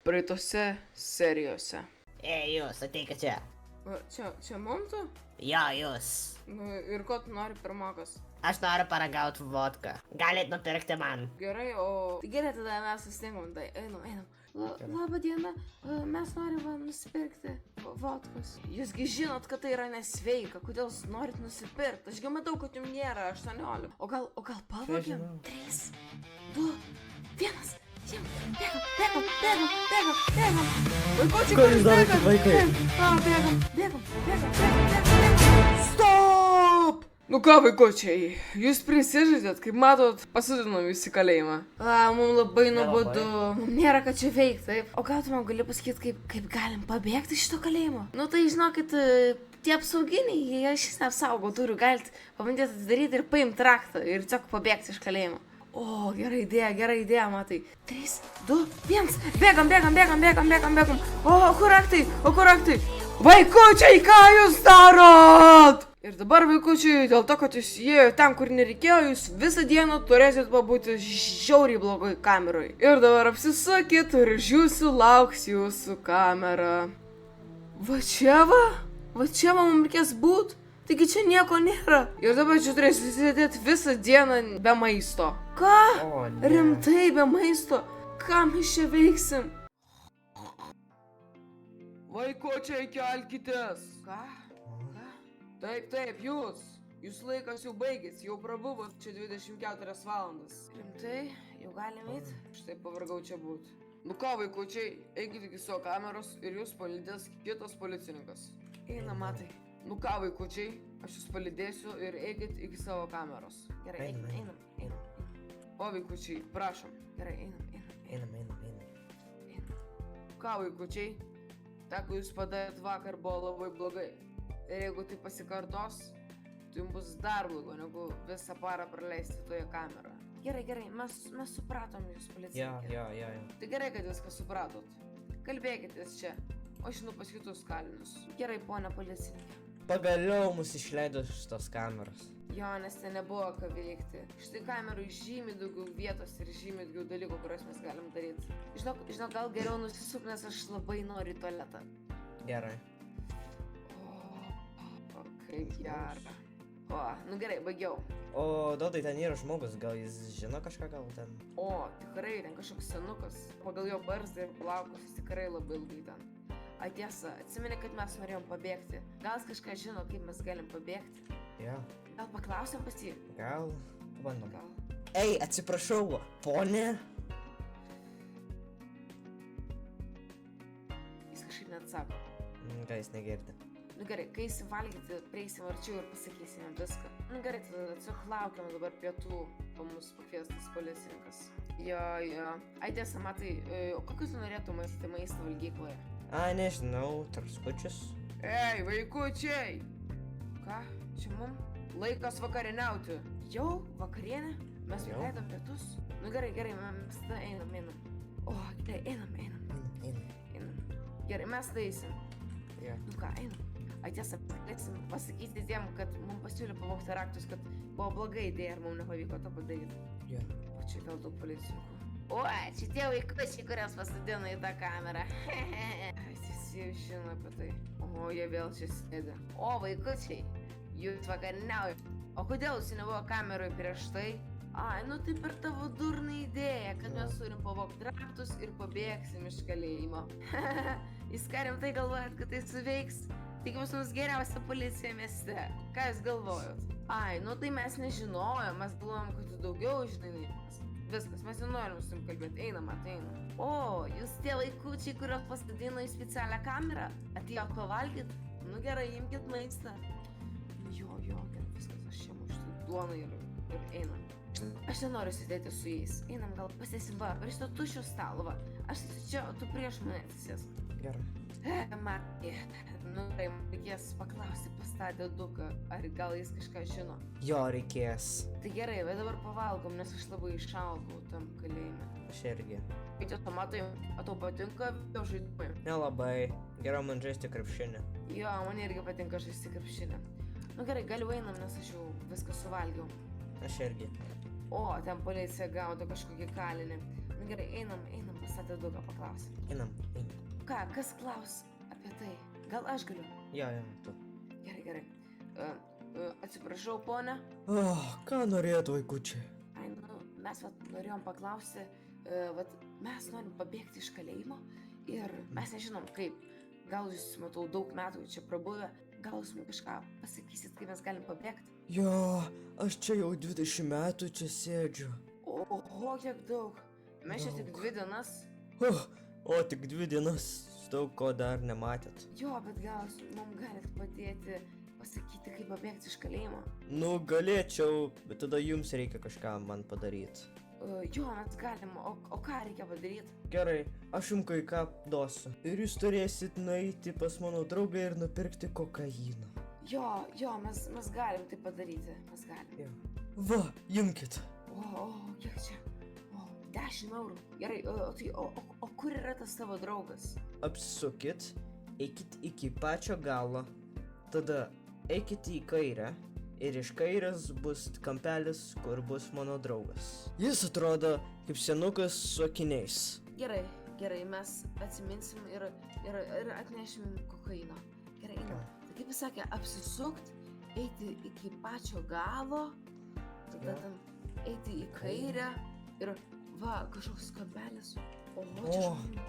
praeitose serijose. Jūs, ateikit čia. Čia montu? Jo, jūs. Ir ko tu nori pirmokas? Aš noriu paragauti vodką. Galit nupirkti man. Gerai, Tai gerai, tada mes susitinkam, tai einam. Labą dieną, mes norime nusipirkti vodkos. Jūsgi žinot, kad tai yra nesveika, kodėl jūs norit nusipirkti? Ašgi matau, kad jums nėra 18. O gal pavogėm? 3, 2, 1. Bėgam. Vaikučiai, kur jūs bėgam? Bėgam. Stop! Nu ką, vaikučiai, jūs prisižadėt, kaip matot, pasodinom jūs į kalėjimą. Mums labai nuobodu, mums nėra ką čia veikti, taip? O gal tu man gali pasakyti, kaip galim pabėgti iš šito kalėjimo? Nu tai žinokit, tie apsauginiai, jie šis neapsaugo durų, galit pabandyti atidaryti ir paimti raktą ir tiesiog pabėgti iš kalėjimo. O, gera idėja, matai. 3, 2, 1. Bėgam. O, kur raktai? Vaikučiai, ką jūs darot? Ir dabar, vaikučiai, dėl to, kad jūs įėjo ten, kur nereikėjo, jūs visą dieną turėsit pabūti žiauriai blogoj kameroj. Ir dabar apsisukit ir iš jūsų lauks jūsų kamera. Va čia mums reikės būt. Taigi čia nieko nėra. Ir dabar čia turėsiu sėdėti visą dieną be maisto. Ką? Rimtai be maisto? Ką mes čia veiksim? Vaikučiai, kelkitės. Ką? Taip, jūs. Jūsų laikas jau baigėsi, jau prabuvot čia 24 valandas. Rimtai? Jau galim eit? Štai pavargau čia būt. Nu ką, vaikučiai, eikit iki savo kameros ir jūs palydės kitas policininkas. Eina, matai. Nu ką, vaikučiai, aš jūs palydėsiu ir eikit iki savo kameros. Gerai, einam. O, vaikučiai, prašom. Gerai, einam. Ką, vaikučiai, ta, kai jūs padarėt vakar, buvo labai blogai. Ir jeigu tai pasikartos, tai jums bus dar blogiau, negu visą parą praleisti toje kameroje. Gerai, mes supratom jūs, policininkė. Jo. Tai gerai, kad viską supratot. Kalbėkitės čia, o aš žinau pas kitus kalinius. Gerai, ponia policininkė. Pagaliau mus išleido iš tos kameros. Jo, nes ten nebuvo ką veikti. Štai kamerui žymiai daugiau vietos ir žymiai daugiau dalykų, kuriuos mes galim daryti. Žinok, gal geriau nusisuk, nes aš labai noriu į tualetą. Gerai. O, kaip gera. O, nu gerai, baigiau. O, Dodai, ten yra žmogus, gal jis žino kažką, gal ten? O, tikrai, ten kažkoks senukas. Pagal jo barzdą ir plaukus jis tikrai labai ilgai ten. A tiesa, atsimeni, kad mes norėjom pabėgti. Gal jis kažką žino, kaip mes galim pabėgti? Jo. Gal paklausiam pas jį? Gal, pabandom. Gal. Ei, atsiprašau, ponė. Jis kažkaip neatsako. Gal jis negirdi. Nu gerai, kai eisim valgyti, prieisim arčiau ir pasakysim jam viską. Nu gerai, tada tiesiog laukiam dabar pietų, po mūsų pakviestas policininkas. Jo. Ai tiesa, matai, o kokius tu norėtum mąstyti maisto valgykloje? Ai, nežinau, traškučius. Ei, vaikučiai! Ką? Čia mum? Laikas vakarieniauti. Jau? Vakarienė? Mes jau leidom pietus? Nu gerai, mes tada einam. O, gerai, einam. Gerai, mes tada eisim. Jo. Nu ką, einam. Ai tiesa, galėsim pasakyti tiem, kad mums pasiūlė pavogti raktus, kad buvo bloga idėja ir mums nepavyko to padaryti. Jo. O čia vėl daug policininkų. O, čia tie vaikučiai, kurias pasodino į tą kamerą. Visi jau žino apie tai. O, jie vėl čia sėdi. O, vaikučiai, jūs vakarieniauja. O kodėl jūs nebuvo kameroje prieš tai? Ai, nu tai per tavo durną idėją, kad mes turim pavogti raktus ir pabėgsim iš kalėjimo. Jūs ką rimtai galvojat, kad tai suveiks? Taigi mums geriausia policija mieste. Ką jūs galvojot? Ai, nu tai mes nežinojom, mes galvojom, kad tu daugiau žinai. Viskas, mes jau norim su jums kalbėti, einam. O, jūs tie vaikučiai, kurios pastatino į specialią kamerą, atėjot pavalgyt? Nu gerai, imkit maistą. Jo, gerai, viskas, aš čia muštu duoną ir einam. Aš nenoriu sėdėti su jais, einam gal pasėsim prie šito tuščio stalo, va. Aš čia, tu prieš mane atsisėsk. Gerai. Matai, nu tai reikės paklausti pas tą dėduką, ar gal jis kažką žino. Jo, reikės. Tai gerai, bet dabar pavalgom, nes aš labai išalkau tam kalėjime. Aš irgi. Čia tomatai, o tau patinka video žaidimai? Nelabai. Geriau man žaisti krepšinį. Jo, man irgi patinka žaisti krepšinį. Nu gerai, galiu einam, nes aš jau viską suvalgiau. Aš irgi. O, ten policija gaudo kažkokį kalinį. Nu gerai, einam. pas Adeduką paklausim. Einam. Ką, kas klaus apie tai? Gal aš galiu? Jo, tu. Gerai. Atsiprašau, ponia. Ką norėt, vaikučiai? Ai, nu, mes norėjom paklausti, mes norim pabėgti iš kalėjimo ir mes nežinom kaip. Gal jūs, matau, daug metų čia prabuvę, gal jūs mums kažką pasakysit, kaip mes galim pabėgti? Jo, aš čia jau 20 metų čia sėdžiu. Oho, kiek daug. Mes čia tik 2 dienas. O tik 2 dienas, daug ko dar nematėt. Jo, bet gal jūs mums galit padėti pasakyti, kaip pabėgti iš kalėjimo? Nu, galėčiau, bet tada jums reikia kažką man padaryti. Jo, mes galim, o ką reikia padaryti? Gerai, aš jums kai ką duosiu. Ir jūs turėsit nueiti pas mano draugą ir nupirkti kokainą. Jo, mes galim tai padaryti, mes galim. Jo. Va, imkit. Kiek čia? 10 eurų. Gerai, o kur yra tas tavo draugas? Apsukit, eikit iki pačio galo, tada eikit į kairę ir iš kairės bus kampelis, kur bus mano draugas. Jis atrodo kaip senukas su akiniais. Gerai, mes atsiminsim ir atnešim kokaino. Gerai, einam. Tai kaip jis sakė, apsisukt, eiti iki pačio galo, tada ten eiti į kairę ir va, kažkoks kampelis. Oho, čia žmonių.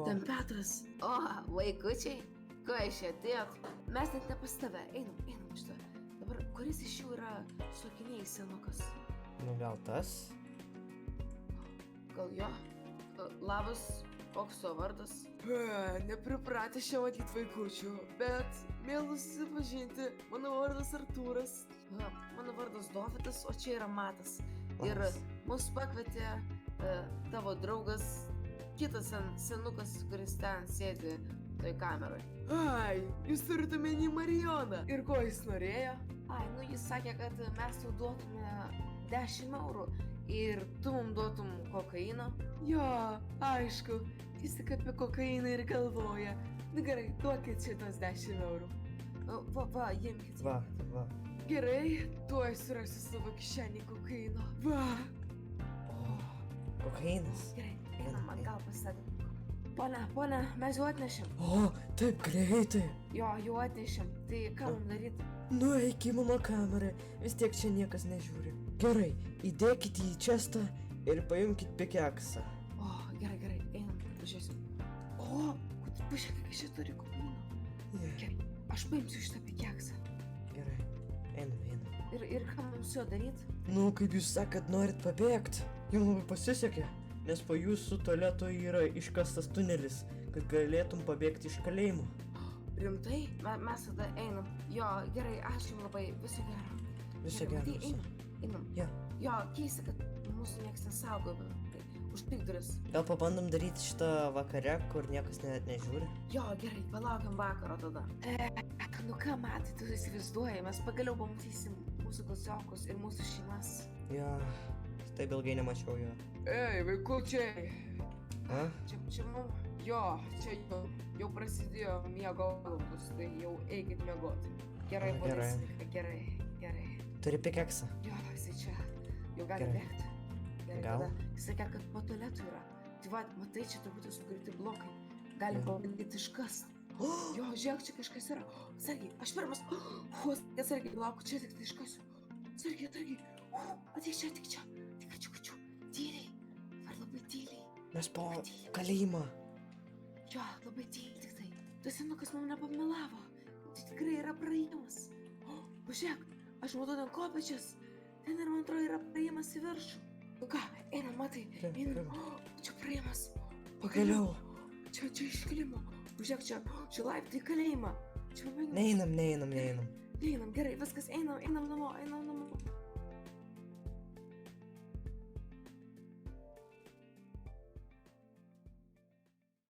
Ten Petras. Vaikučiai, ko iš čia atėjot? Mes net nepastave, einam šitą. Dabar, kuris iš jų yra su akiniais senukas? Nu, gal tas? Gal jo? Labas, koks tavo vardas? Nepripratę čia matyti vaikučių, bet mėlus susipažinti. Mano vardas Artūras. Mano vardas Dovydas, o čia yra Matas. Ir mus pakvietė tavo draugas, kitas senukas, kuris ten sėdi toj kameroj. Ai, jūs turite omeny Marijoną. Ir ko jis norėjo? Ai, nu jis sakė, kad mes tau duotume 10 eurų ir tu mums duotum kokainą. Jo, aišku, jis tik apie kokainą ir galvoja. Na gerai, duokit šitas 10 eurų. Va, imkit. Va. Gerai, tuoj surasiu savo kišenį kokaino. Va. Kokainas. Gerai, einam atgal pasėdėm. Pone, mes jau atnešėm. Taip greitai. Jo, jau atnešėm. Tai ką mums daryti? Nueik į mano kamerą, vis tiek čia niekas nežiūri. Gerai, įdėkit į čestą ir paimkit pikeksą. Gerai, einam, pažiūrėsim. Pažiūrėk, kiek čia turi kokaino. Gerai, aš paimsiu šitą pikeksą. Gerai, einam. Ir ką mums su juo daryti? Nu, kaip jūs sakat, norit pabėgti. Jums labai pasisekė, nes po jūsų tualeto yra iškastas tunelis, kad galėtum pabėgti iš kalėjimo. Rimtai? Mes tada einam. Jo, gerai, ačiū jums labai, viso gero. Viso gero. Einam. Jo. Jo, keista, kad mūsų niekas nesaugo, tai užpik duris. Gal pabandom daryti šitą vakare, kur niekas net nežiūri? Jo, gerai, palaukiam vakaro tada. Nu ką, Matai, tu įsivaizduoji, mes pagaliau pamatysim mūsų klasiokus ir mūsų šeimas. Jo, taip ilgai nemačiau jo. Ei, vaikučiai. Čia mum. Jo, čia jau prasidėjo miego valandos, tai jau eikit miegoti. Gerai, policininkai, gerai. Turi pikeksą? Jo, jisai čia. Jau gali bėgti. Gerai, tada jis sakė, kad po tualetu yra. Tai va, matai, čia turbūt sugriūti blokai. Galim pabandyti iškasti. Jo, žiūrėk, čia kažkas yra. Sargiai, aš pirmas. Sargiai, lauk, čia tik tai iškasiu. Sargiai. Ateik čia. Tik ačiū. Tyliai. Ar labai tyliai? Mes po kalėjimą. Jo, labai tyliai tik tai. Tas senukas mums nepamelavo. Tai tikrai yra praėjimas. Pažiūrėk, aš matau ten kopėčias. Ten ir man atrodo yra praėjimas į viršų. Nu ką, einam, Matai. Einam. Čia praėjimas. Pagaliau. Čia iškilimo. Pažiūrėk, čia laiptai į kalėjimą. Neinam. Neinam, gerai, viskas, einam namo.